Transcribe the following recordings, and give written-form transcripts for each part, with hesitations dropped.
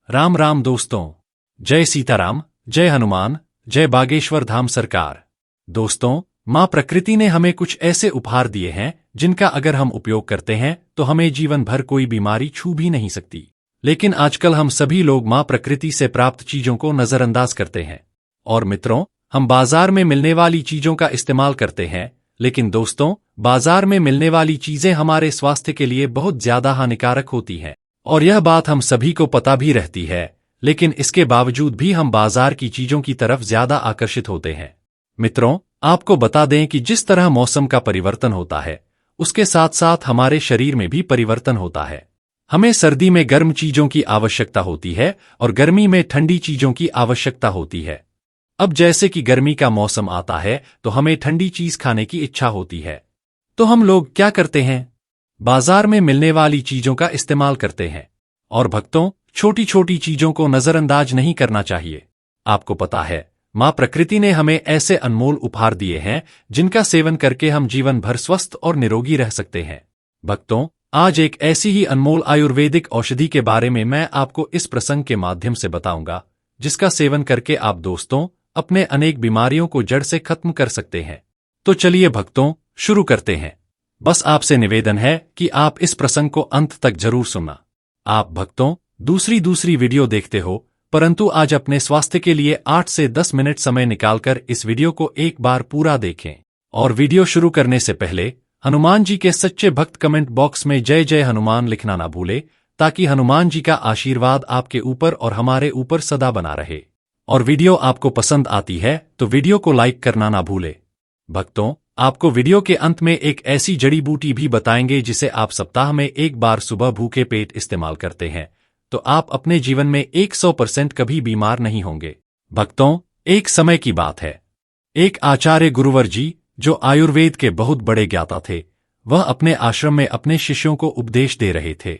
राम राम दोस्तों। जय सीताराम, जय हनुमान, जय बागेश्वर धाम सरकार। दोस्तों, माँ प्रकृति ने हमें कुछ ऐसे उपहार दिए हैं जिनका अगर हम उपयोग करते हैं तो हमें जीवन भर कोई बीमारी छू भी नहीं सकती। लेकिन आजकल हम सभी लोग माँ प्रकृति से प्राप्त चीजों को नजरअंदाज करते हैं। और मित्रों, हम बाजार में मिलने वाली चीजों का इस्तेमाल करते हैं, लेकिन दोस्तों, बाजार में मिलने वाली चीजें हमारे स्वास्थ्य के लिए बहुत ज्यादा हानिकारक होती हैं। और यह बात हम सभी को पता भी रहती है, लेकिन इसके बावजूद भी हम बाजार की चीजों की तरफ ज्यादा आकर्षित होते हैं। मित्रों, आपको बता दें कि जिस तरह मौसम का परिवर्तन होता है, उसके साथ साथ हमारे शरीर में भी परिवर्तन होता है। हमें सर्दी में गर्म चीजों की आवश्यकता होती है और गर्मी में ठंडी चीजों की आवश्यकता होती है। अब जैसे कि गर्मी का मौसम आता है तो हमें ठंडी चीज खाने की इच्छा होती है। तो हम लोग क्या करते हैं? बाजार में मिलने वाली चीजों का इस्तेमाल करते हैं। और भक्तों, छोटी छोटी चीजों को नजरअंदाज नहीं करना चाहिए। आपको पता है, माँ प्रकृति ने हमें ऐसे अनमोल उपहार दिए हैं जिनका सेवन करके हम जीवन भर स्वस्थ और निरोगी रह सकते हैं। भक्तों, आज एक ऐसी ही अनमोल आयुर्वेदिक औषधि के बारे में मैं आपको इस प्रसंग के माध्यम से बताऊंगा, जिसका सेवन करके आप दोस्तों अपने अनेक बीमारियों को जड़ से खत्म कर सकते हैं। तो चलिए भक्तों, शुरू करते हैं। बस आपसे निवेदन है कि आप इस प्रसंग को अंत तक जरूर सुनना। आप भक्तों दूसरी वीडियो देखते हो, परंतु आज अपने स्वास्थ्य के लिए 8 से 10 मिनट समय निकालकर इस वीडियो को एक बार पूरा देखें। और वीडियो शुरू करने से पहले हनुमान जी के सच्चे भक्त कमेंट बॉक्स में जय जय हनुमान लिखना ना भूले, ताकि हनुमान जी का आशीर्वाद आपके ऊपर और हमारे ऊपर सदा बना रहे। और वीडियो आपको पसंद आती है तो वीडियो को लाइक करना ना भूले। भक्तों, आपको वीडियो के अंत में एक ऐसी जड़ी बूटी भी बताएंगे जिसे आप सप्ताह में एक बार सुबह भूखे पेट इस्तेमाल करते हैं तो आप अपने जीवन में 100% कभी बीमार नहीं होंगे। भक्तों, एक समय की बात है, एक आचार्य गुरुवर जी, जो आयुर्वेद के बहुत बड़े ज्ञाता थे, वह अपने आश्रम में अपने शिष्यों को उपदेश दे रहे थे।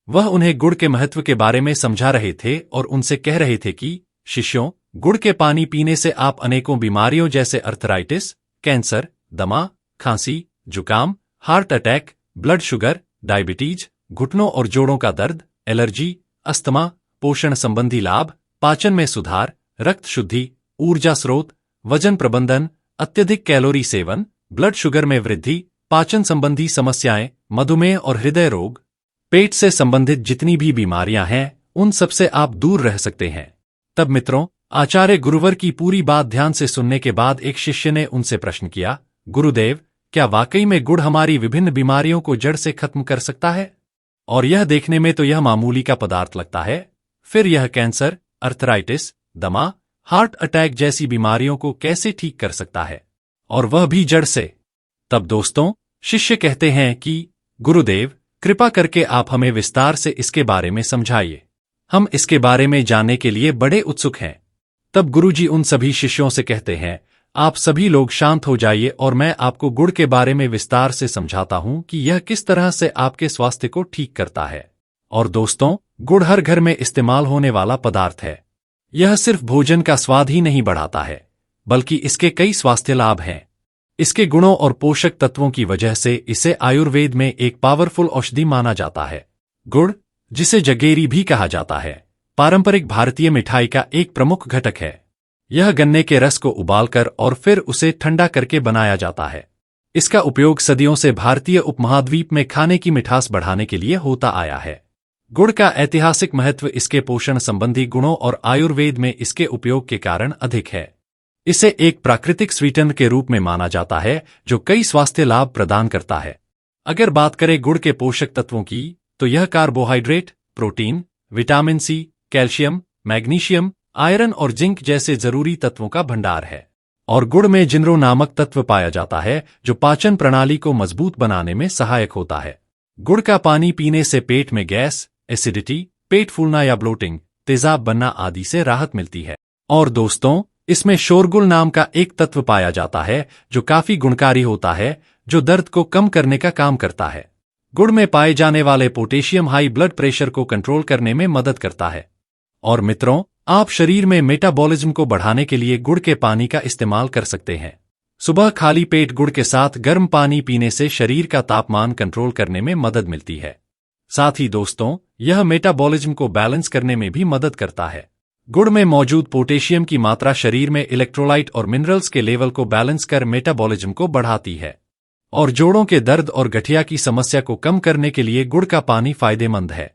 वह उन्हें गुड़ के महत्व के बारे में समझा रहे थे और उनसे कह रहे थे कि शिष्यों, गुड़ के पानी पीने से आप अनेकों बीमारियों जैसे अर्थराइटिस, कैंसर, दमा, खांसी, जुकाम, heart attack, blood sugar, diabetes, घुटनों और जोड़ों का दर्द, एलर्जी, अस्थमा, पोषण संबंधी लाभ, पाचन में सुधार, रक्त शुद्धि, ऊर्जा स्रोत, वजन प्रबंधन, अत्यधिक कैलोरी सेवन, ब्लड शुगर में वृद्धि, पाचन संबंधी समस्याएं, मधुमेह और हृदय रोग, पेट से संबंधित जितनी भी बीमारियां हैं, उन सबसे आप दूर रह सकते हैं। तब मित्रों, आचार्य गुरुवर की पूरी बात ध्यान से सुनने के बाद एक शिष्य ने उनसे प्रश्न किया, गुरुदेव, क्या वाकई में गुड़ हमारी विभिन्न बीमारियों को जड़ से खत्म कर सकता है? और यह देखने में तो यह मामूली का पदार्थ लगता है, फिर यह कैंसर, अर्थराइटिस, दमा, हार्ट अटैक जैसी बीमारियों को कैसे ठीक कर सकता है, और वह भी जड़ से? तब दोस्तों, शिष्य कहते हैं कि गुरुदेव, कृपा करके आप हमें विस्तार से इसके बारे में समझाइए। हम इसके बारे में जानने के लिए बड़े उत्सुक हैं। तब गुरुजी उन सभी शिष्यों से कहते हैं, आप सभी लोग शांत हो जाइए और मैं आपको गुड़ के बारे में विस्तार से समझाता हूं कि यह किस तरह से आपके स्वास्थ्य को ठीक करता है। और दोस्तों, गुड़ हर घर में इस्तेमाल होने वाला पदार्थ है। यह सिर्फ भोजन का स्वाद ही नहीं बढ़ाता है, बल्कि इसके कई स्वास्थ्य लाभ हैं। इसके गुणों और पोषक तत्वों की वजह से इसे आयुर्वेद में एक पावरफुल औषधि माना जाता है। गुड़, जिसे जगेरी भी कहा जाता है, पारंपरिक भारतीय मिठाई का एक प्रमुख घटक है। यह गन्ने के रस को उबालकर और फिर उसे ठंडा करके बनाया जाता है। इसका उपयोग सदियों से भारतीय उपमहाद्वीप में खाने की मिठास बढ़ाने के लिए होता आया है। गुड़ का ऐतिहासिक महत्व इसके पोषण संबंधी गुणों और आयुर्वेद में इसके उपयोग के कारण अधिक है। इसे एक प्राकृतिक स्वीटनर के रूप में माना जाता है जो कई स्वास्थ्य लाभ प्रदान करता है। अगर बात करें गुड़ के पोषक तत्वों की, तो यह carbohydrate, protein, vitamin C, calcium, magnesium, iron और जिंक जैसे जरूरी तत्वों का भंडार है। और गुड़ में जिनरो नामक तत्व पाया जाता है जो पाचन प्रणाली को मजबूत बनाने में सहायक होता है। गुड़ का पानी पीने से पेट में गैस, एसिडिटी, पेट फूलना या ब्लोटिंग, तेजाब बनना आदि से राहत मिलती है। और दोस्तों, इसमें शोरगुल नाम का एक तत्व पाया जाता है जो काफी गुणकारी होता है, जो दर्द को कम करने का काम करता है। गुड़ में पाए जाने वाले पोटेशियम हाई ब्लड प्रेशर को कंट्रोल करने में मदद करता है। और मित्रों, आप शरीर में मेटाबॉलिज्म को बढ़ाने के लिए गुड़ के पानी का इस्तेमाल कर सकते हैं। सुबह खाली पेट गुड़ के साथ गर्म पानी पीने से शरीर का तापमान कंट्रोल करने में मदद मिलती है। साथ ही दोस्तों, यह मेटाबॉलिज्म को बैलेंस करने में भी मदद करता है। गुड़ में मौजूद पोटेशियम की मात्रा शरीर में इलेक्ट्रोलाइट और मिनरल्स के लेवल को बैलेंस कर मेटाबॉलिज्म को बढ़ाती है और जोड़ों के दर्द और गठिया की समस्या को कम करने के लिए गुड़ का पानी फायदेमंद है।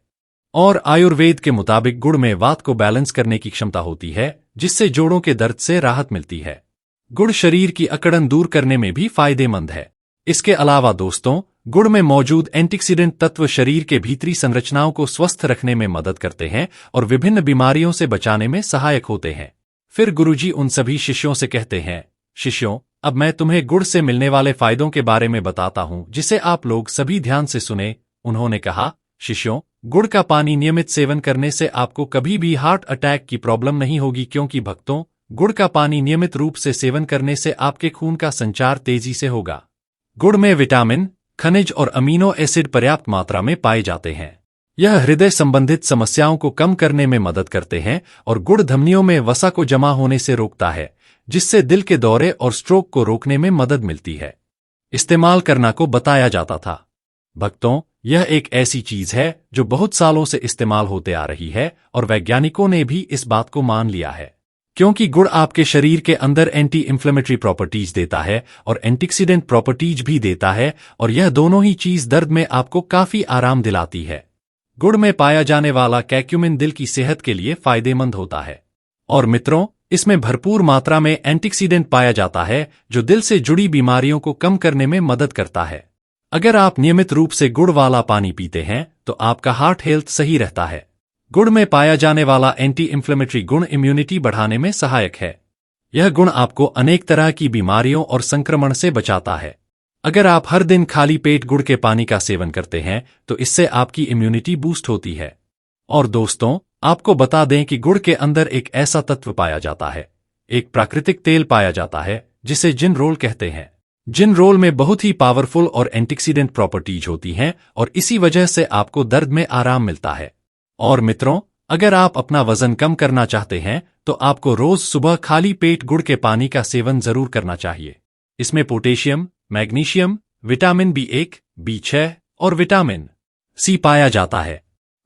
और आयुर्वेद के मुताबिक गुड़ में वात को बैलेंस करने की क्षमता होती है, जिससे जोड़ों के दर्द से राहत मिलती है। गुड़ शरीर की अकड़न दूर करने में भी फायदेमंद है। इसके अलावा दोस्तों, गुड़ में मौजूद एंटीऑक्सीडेंट तत्व शरीर के भीतरी संरचनाओं को स्वस्थ रखने में मदद करते हैं और विभिन्न बीमारियों से बचाने में सहायक होते हैं। फिर गुरुजी उन सभी शिष्यों से कहते हैं, शिष्यों, अब मैं तुम्हें गुड़ से मिलने वाले फायदों के बारे में बताता हूं, जिसे आप लोग सभी ध्यान से सुने। उन्होंने कहा, शिष्यों, गुड़ का पानी नियमित सेवन करने से आपको कभी भी हार्ट अटैक की प्रॉब्लम नहीं होगी, क्योंकि भक्तों, गुड़ का पानी नियमित रूप से सेवन करने से आपके खून का संचार तेजी से होगा। गुड़ में विटामिन, खनिज और अमीनो एसिड पर्याप्त मात्रा में पाए जाते हैं। यह हृदय संबंधित समस्याओं को कम करने में मदद करते हैं और गुड़ धमनियों में वसा को जमा होने से रोकता है, जिससे दिल के दौरे और स्ट्रोक को रोकने में मदद मिलती है। इस्तेमाल करना को बताया जाता था। भक्तों, यह एक ऐसी चीज है जो बहुत सालों से इस्तेमाल होते आ रही है और वैज्ञानिकों ने भी इस बात को मान लिया है, क्योंकि गुड़ आपके शरीर के अंदर एंटी इंफ्लेमेटरी प्रॉपर्टीज देता है और एंटीऑक्सीडेंट प्रॉपर्टीज भी देता है, और यह दोनों ही चीज दर्द में आपको काफी आराम दिलाती है। गुड़ में पाया जाने वाला कैक्यूमिन दिल की सेहत के लिए फायदेमंद होता है। और मित्रों, इसमें भरपूर मात्रा में एंटीऑक्सीडेंट पाया जाता है जो दिल से जुड़ी बीमारियों को कम करने में मदद करता है। अगर आप नियमित रूप से गुड़ वाला पानी पीते हैं तो आपका हार्ट हेल्थ सही रहता है। गुड़ में पाया जाने वाला एंटी इंफ्लेमेटरी गुण इम्यूनिटी बढ़ाने में सहायक है। यह गुण आपको अनेक तरह की बीमारियों और संक्रमण से बचाता है। अगर आप हर दिन खाली पेट गुड़ के पानी का सेवन करते हैं तो इससे आपकी इम्यूनिटी बूस्ट होती है। और दोस्तों, आपको बता दें कि गुड़ के अंदर एक ऐसा तत्व पाया जाता है, एक प्राकृतिक तेल पाया जाता है, जिसे जिनरोल कहते हैं। जिनरोल में बहुत ही पावरफुल और एंटीऑक्सीडेंट प्रॉपर्टीज होती हैं और इसी वजह से आपको दर्द में आराम मिलता है। और मित्रों, अगर आप अपना वजन कम करना चाहते हैं तो आपको रोज सुबह खाली पेट गुड़ के पानी का सेवन जरूर करना चाहिए। इसमें potassium, magnesium, vitamin B1, B6 और विटामिन C पाया जाता है।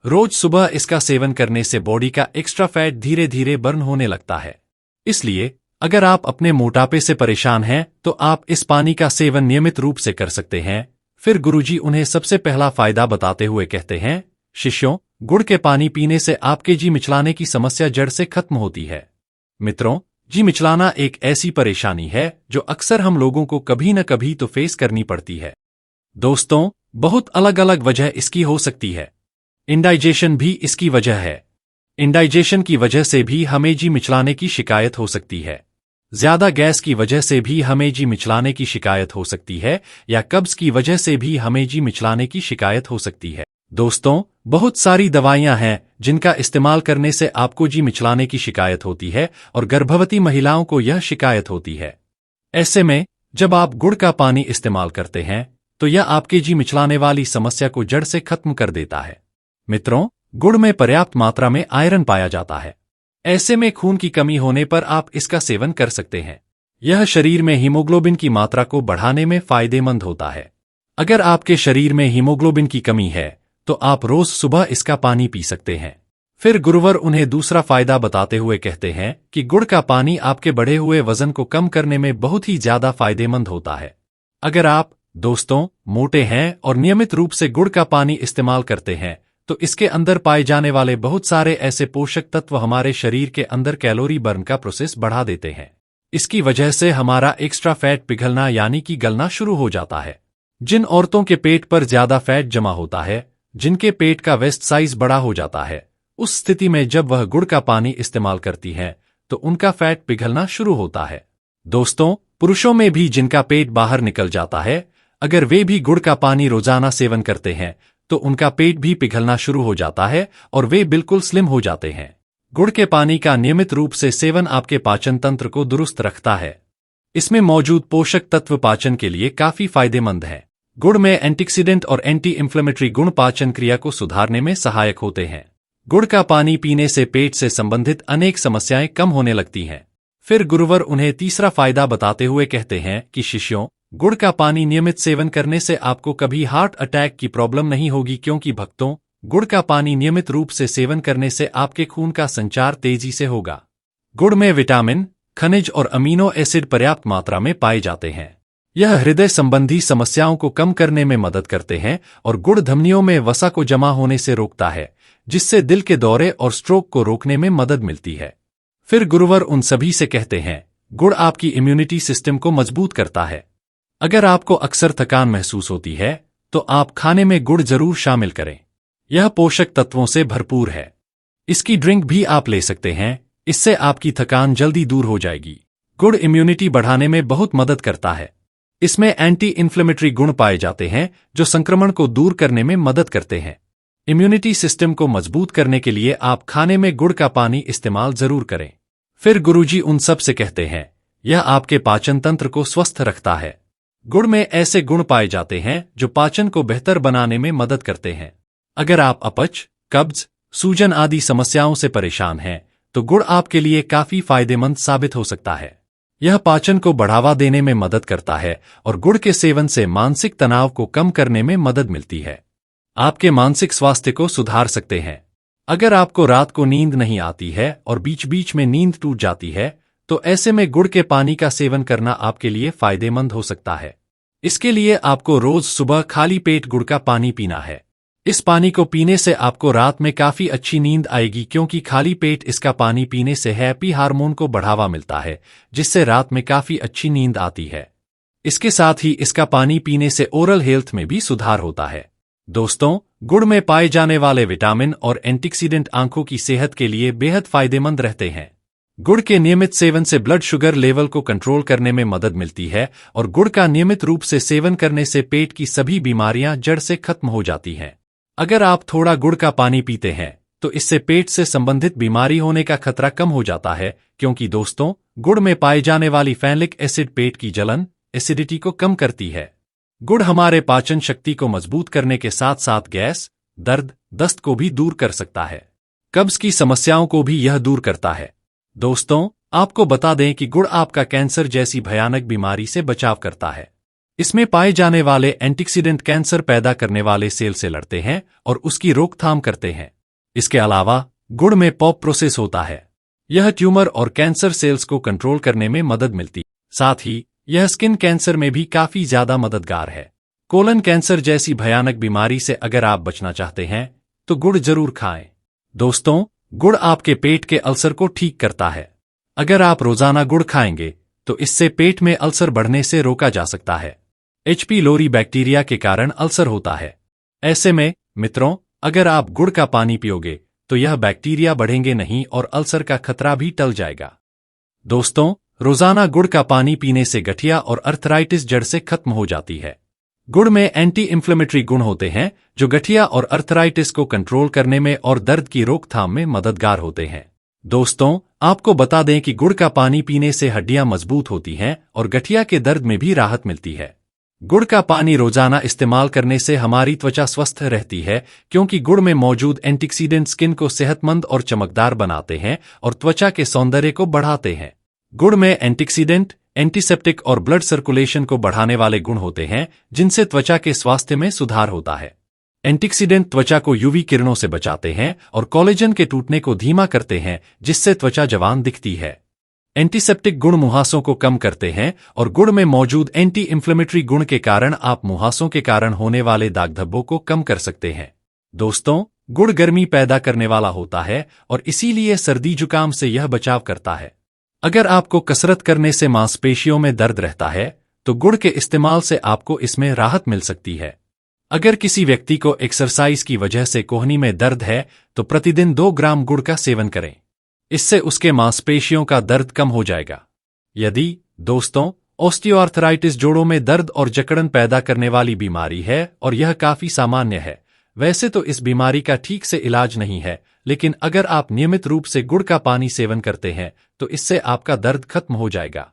रोज सुबह इसका सेवन करने से बॉडी का एक्स्ट्रा फैट धीरे धीरे बर्न होने लगता है। इसलिए अगर आप अपने मोटापे से परेशान हैं तो आप इस पानी का सेवन नियमित रूप से कर सकते हैं। फिर गुरुजी उन्हें सबसे पहला फायदा बताते हुए कहते हैं, शिष्यों, गुड़ के पानी पीने से आपके जी मिचलाने की समस्या जड़ से खत्म होती है। मित्रों, जी मिचलाना एक ऐसी परेशानी है जो अक्सर हम लोगों को कभी न कभी तो फेस करनी पड़ती है। दोस्तों, बहुत अलग अलग वजह इसकी हो सकती है। इंडाइजेशन भी इसकी वजह है। इंडाइजेशन की वजह से भी हमें जी मिचलाने की शिकायत हो सकती है। ज्यादा गैस की वजह से भी हमें जी मिचलाने की शिकायत हो सकती है, या कब्ज की वजह से भी हमें जी मिचलाने की शिकायत हो सकती है। दोस्तों, बहुत सारी दवाइयां हैं जिनका इस्तेमाल करने से आपको जी मिचलाने की शिकायत होती है और गर्भवती महिलाओं को यह शिकायत होती है। ऐसे में जब आप गुड़ का पानी इस्तेमाल करते हैं तो यह आपके जी मिचलाने वाली समस्या को जड़ से खत्म कर देता है। मित्रों, गुड़ में पर्याप्त मात्रा में आयरन पाया जाता है। ऐसे में खून की कमी होने पर आप इसका सेवन कर सकते हैं। यह शरीर में हीमोग्लोबिन की मात्रा को बढ़ाने में फायदेमंद होता है। अगर आपके शरीर में हीमोग्लोबिन की कमी है तो आप रोज सुबह इसका पानी पी सकते हैं। फिर गुरुवर उन्हें दूसरा फायदा बताते हुए कहते हैं कि गुड़ का पानी आपके बढ़े हुए वजन को कम करने में बहुत ही ज्यादा फायदेमंद होता है। अगर आप, दोस्तों, मोटे हैं और नियमित रूप से गुड़ का पानी इस्तेमाल करते हैं तो इसके अंदर पाए जाने वाले बहुत सारे ऐसे पोषक तत्व हमारे शरीर के अंदर कैलोरी बर्न का प्रोसेस बढ़ा देते हैं। इसकी वजह से हमारा एक्स्ट्रा फैट पिघलना यानी कि गलना शुरू हो जाता है। जिन औरतों के पेट पर ज्यादा फैट जमा होता है, जिनके पेट का वेस्ट साइज बड़ा हो जाता है, उस स्थिति में जब वह गुड़ का पानी इस्तेमाल करती हैं तो उनका फैट पिघलना शुरू होता है। दोस्तों, पुरुषों में भी जिनका पेट बाहर निकल जाता है, अगर वे भी गुड़ का पानी रोजाना सेवन करते हैं तो उनका पेट भी पिघलना शुरू हो जाता है और वे बिल्कुल स्लिम हो जाते हैं। गुड़ के पानी का नियमित रूप से सेवन आपके पाचन तंत्र को दुरुस्त रखता है। इसमें मौजूद पोषक तत्व पाचन के लिए काफी फायदेमंद है। गुड़ में एंटीऑक्सीडेंट और एंटी इंफ्लेमेटरी गुण पाचन क्रिया को सुधारने में सहायक होते हैं। गुड़ का पानी पीने से पेट से संबंधित अनेक समस्याएं कम होने लगती हैं। फिर गुरुवर उन्हें तीसरा फायदा बताते हुए कहते हैं कि शिष्यों, गुड़ का पानी नियमित सेवन करने से आपको कभी हार्ट अटैक की प्रॉब्लम नहीं होगी, क्योंकि भक्तों, गुड़ का पानी नियमित रूप से सेवन करने से आपके खून का संचार तेजी से होगा। गुड़ में विटामिन, खनिज और अमीनो एसिड पर्याप्त मात्रा में पाए जाते हैं। यह हृदय संबंधी समस्याओं को कम करने में मदद करते हैं और गुड़ धमनियों में वसा को जमा होने से रोकता है, जिससे दिल के दौरे और स्ट्रोक को रोकने में मदद मिलती है। फिर गुरुवर उन सभी से कहते हैं, गुड़ आपकी इम्यूनिटी सिस्टम को मजबूत करता है। अगर आपको अक्सर थकान महसूस होती है तो आप खाने में गुड़ जरूर शामिल करें। यह पोषक तत्वों से भरपूर है। इसकी ड्रिंक भी आप ले सकते हैं, इससे आपकी थकान जल्दी दूर हो जाएगी। गुड़ इम्यूनिटी बढ़ाने में बहुत मदद करता है। इसमें एंटी इन्फ्लेमेटरी गुण पाए जाते हैं जो संक्रमण को दूर करने में मदद करते हैं। इम्यूनिटी सिस्टम को मजबूत करने के लिए आप खाने में गुड़ का पानी इस्तेमाल जरूर करें। फिर गुरुजी उन सब से कहते हैं, यह आपके पाचन तंत्र को स्वस्थ रखता है। गुड़ में ऐसे गुण पाए जाते हैं जो पाचन को बेहतर बनाने में मदद करते हैं। अगर आप अपच, कब्ज, सूजन आदि समस्याओं से परेशान हैं, तो गुड़ आपके लिए काफी फायदेमंद साबित हो सकता है। यह पाचन को बढ़ावा देने में मदद करता है और गुड़ के सेवन से मानसिक तनाव को कम करने में मदद मिलती है। आपके मानसिक स्वास्थ्य को सुधार सकते हैं। अगर आपको रात को नींद नहीं आती है और बीच बीच में नींद टूट जाती है, तो ऐसे में गुड़ के पानी का सेवन करना आपके लिए फायदेमंद हो सकता है। इसके लिए आपको रोज सुबह खाली पेट गुड़ का पानी पीना है। इस पानी को पीने से आपको रात में काफी अच्छी नींद आएगी, क्योंकि खाली पेट इसका पानी पीने से हैप्पी हार्मोन को बढ़ावा मिलता है, जिससे रात में काफी अच्छी नींद आती है। इसके साथ ही इसका पानी पीने से ओरल हेल्थ में भी सुधार होता है। दोस्तों, गुड़ में पाए जाने वाले विटामिन और एंटीऑक्सीडेंट आंखों की सेहत के लिए बेहद फायदेमंद रहते हैं। गुड़ के नियमित सेवन से ब्लड शुगर लेवल को कंट्रोल करने में मदद मिलती है और गुड़ का नियमित रूप से सेवन करने से पेट की सभी बीमारियां जड़ से खत्म हो जाती हैं। अगर आप थोड़ा गुड़ का पानी पीते हैं तो इससे पेट से संबंधित बीमारी होने का खतरा कम हो जाता है, क्योंकि दोस्तों, गुड़ में पाई जाने वाली फैनिक एसिड पेट की जलन, एसिडिटी को कम करती है। गुड़ हमारे पाचन शक्ति को मजबूत करने के साथ साथ गैस, दर्द, दस्त को भी दूर कर सकता है। कब्ज की समस्याओं को भी यह दूर करता है। दोस्तों, आपको बता दें कि गुड़ आपका कैंसर जैसी भयानक बीमारी से बचाव करता है। इसमें पाए जाने वाले एंटीऑक्सीडेंट कैंसर पैदा करने वाले सेल से लड़ते हैं और उसकी रोकथाम करते हैं। इसके अलावा गुड़ में पॉप प्रोसेस होता है। यह ट्यूमर और कैंसर सेल्स को कंट्रोल करने में मदद मिलती है। साथ ही यह स्किन कैंसर में भी काफी ज्यादा मददगार है। कोलन कैंसर जैसी भयानक बीमारी से अगर आप बचना चाहते हैं तो गुड़ जरूर खाएं। दोस्तों, गुड़ आपके पेट के अल्सर को ठीक करता है। अगर आप रोजाना गुड़ खाएंगे तो इससे पेट में अल्सर बढ़ने से रोका जा सकता है। H. pylori बैक्टीरिया के कारण अल्सर होता है। ऐसे में मित्रों, अगर आप गुड़ का पानी पियोगे तो यह बैक्टीरिया बढ़ेंगे नहीं और अल्सर का खतरा भी टल जाएगा। दोस्तों, रोजाना गुड़ का पानी पीने से गठिया और अर्थराइटिस जड़ से खत्म हो जाती है। गुड़ में एंटी इन्फ्लेमेटरी गुण होते हैं जो गठिया और अर्थराइटिस को कंट्रोल करने में और दर्द की रोकथाम में मददगार होते हैं। दोस्तों, आपको बता दें कि गुड़ का पानी पीने से हड्डियां मजबूत होती हैं और गठिया के दर्द में भी राहत मिलती है। गुड़ का पानी रोजाना इस्तेमाल करने से हमारी त्वचा स्वस्थ रहती है, क्योंकि गुड़ में मौजूद एंटीऑक्सीडेंट स्किन को सेहतमंद और चमकदार बनाते हैं और त्वचा के सौंदर्य को बढ़ाते हैं। गुड़ में एंटीऑक्सीडेंट, एंटीसेप्टिक और ब्लड सर्कुलेशन को बढ़ाने वाले गुण होते हैं, जिनसे त्वचा के स्वास्थ्य में सुधार होता है। एंटीऑक्सीडेंट त्वचा को यूवी किरणों से बचाते हैं और कोलेजन के टूटने को धीमा करते हैं, जिससे त्वचा जवान दिखती है। एंटीसेप्टिक गुण मुहासों को कम करते हैं और गुड़ में मौजूद एंटी इन्फ्लेमेटरी गुण के कारण आप मुहासों के कारण होने वाले दाग धब्बों को कम कर सकते हैं। दोस्तों, गुड़ गर्मी पैदा करने वाला होता है और इसीलिए सर्दी जुकाम से यह बचाव करता है। अगर आपको कसरत करने से मांसपेशियों में दर्द रहता है तो गुड़ के इस्तेमाल से आपको इसमें राहत मिल सकती है। अगर किसी व्यक्ति को एक्सरसाइज की वजह से कोहनी में दर्द है तो प्रतिदिन 2 ग्राम गुड़ का सेवन करें। इससे उसके मांसपेशियों का दर्द कम हो जाएगा। यदि दोस्तों, ऑस्टियोआर्थराइटिस जोड़ों में दर्द और जकड़न पैदा करने वाली बीमारी है और यह काफी सामान्य है। वैसे तो इस बीमारी का ठीक से इलाज नहीं है, लेकिन अगर आप नियमित रूप से गुड़ का पानी सेवन करते हैं तो इससे आपका दर्द खत्म हो जाएगा।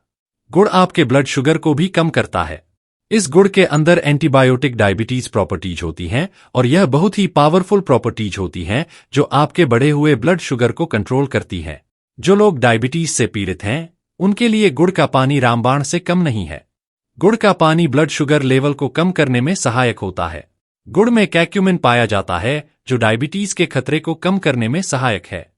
गुड़ आपके ब्लड शुगर को भी कम करता है। इस गुड़ के अंदर एंटीबायोटिक डायबिटीज प्रॉपर्टीज होती हैं और यह बहुत ही पावरफुल प्रॉपर्टीज होती हैं जो आपके बढ़े हुए ब्लड शुगर को कंट्रोल करती हैं। जो लोग डायबिटीज से पीड़ित हैं उनके लिए गुड़ का पानी रामबाण से कम नहीं है। गुड़ का पानी ब्लड शुगर लेवल को कम करने में सहायक होता है। गुड़ में कैक्यूमिन पाया जाता है जो डायबिटीज के खतरे को कम करने में सहायक है।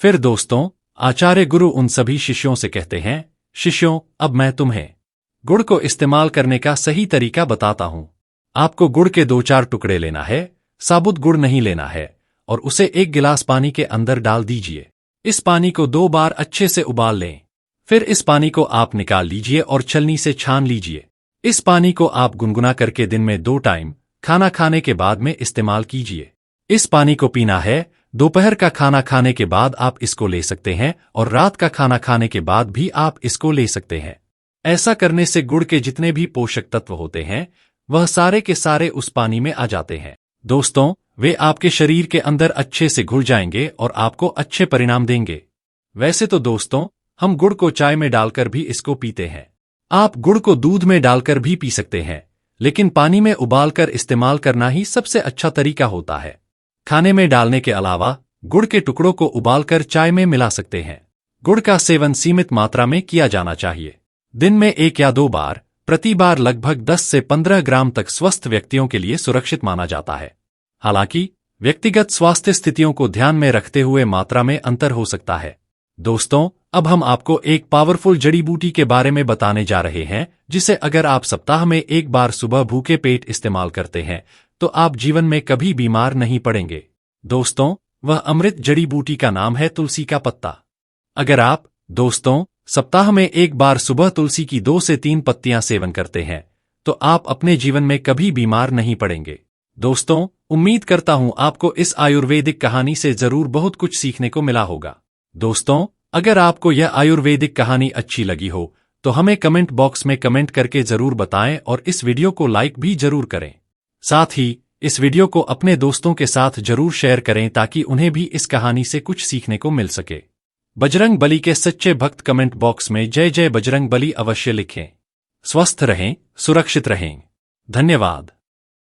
फिर दोस्तों, आचार्य गुरु उन सभी शिष्यों से कहते हैं, शिष्यों, अब मैं तुम्हें गुड़ को इस्तेमाल करने का सही तरीका बताता हूं। आपको गुड़ के 2-4 टुकड़े लेना है, साबुत गुड़ नहीं लेना है, और उसे 1 गिलास पानी के अंदर डाल दीजिए। इस पानी को 2 बार अच्छे से उबाल लें। फिर इस पानी को आप निकाल लीजिए और छलनी से छान लीजिए। इस पानी को आप गुनगुना करके दिन में 2 टाइम खाना खाने के बाद में इस्तेमाल कीजिए। इस पानी को पीना है, दोपहर का खाना खाने के बाद आप इसको ले सकते हैं और रात का खाना खाने के बाद भी आप इसको ले सकते हैं। ऐसा करने से गुड़ के जितने भी पोषक तत्व होते हैं वह सारे के सारे उस पानी में आ जाते हैं। दोस्तों, वे आपके शरीर के अंदर अच्छे से घुल जाएंगे और आपको अच्छे परिणाम देंगे। वैसे तो दोस्तों, हम गुड़ को चाय में डालकर भी इसको पीते हैं। आप गुड़ को दूध में डालकर भी पी सकते हैं, लेकिन पानी में उबालकर इस्तेमाल करना ही सबसे अच्छा तरीका होता है। खाने में डालने के अलावा गुड़ के टुकड़ों को उबालकर चाय में मिला सकते हैं। गुड़ का सेवन सीमित मात्रा में किया जाना चाहिए। दिन में 1 या 2 बार, प्रति बार लगभग 10 से 15 ग्राम तक स्वस्थ व्यक्तियों के लिए सुरक्षित माना जाता है। हालांकि व्यक्तिगत स्वास्थ्य स्थितियों को ध्यान में रखते हुए मात्रा में अंतर हो सकता है। दोस्तों, अब हम आपको एक पावरफुल जड़ी बूटी के बारे में बताने जा रहे हैं, जिसे अगर आप सप्ताह में 1 बार सुबह भूखे पेट इस्तेमाल करते हैं तो आप जीवन में कभी बीमार नहीं पड़ेंगे। दोस्तों, वह अमृत जड़ी बूटी का नाम है तुलसी का पत्ता। अगर आप, दोस्तों, सप्ताह में 1 बार सुबह तुलसी की 2 से 3 पत्तियां सेवन करते हैं तो आप अपने जीवन में कभी बीमार नहीं पड़ेंगे। दोस्तों, उम्मीद करता हूं आपको इस आयुर्वेदिक कहानी से जरूर बहुत कुछ सीखने को मिला होगा। दोस्तों, अगर आपको यह आयुर्वेदिक कहानी अच्छी लगी हो तो हमें कमेंट बॉक्स में कमेंट करके जरूर बताएं और इस वीडियो को लाइक भी जरूर करें। साथ ही इस वीडियो को अपने दोस्तों के साथ जरूर शेयर करें ताकि उन्हें भी इस कहानी से कुछ सीखने को मिल सके। बजरंग बली के सच्चे भक्त कमेंट बॉक्स में जय जय बजरंग बली अवश्य लिखें। स्वस्थ रहें, सुरक्षित रहें। धन्यवाद।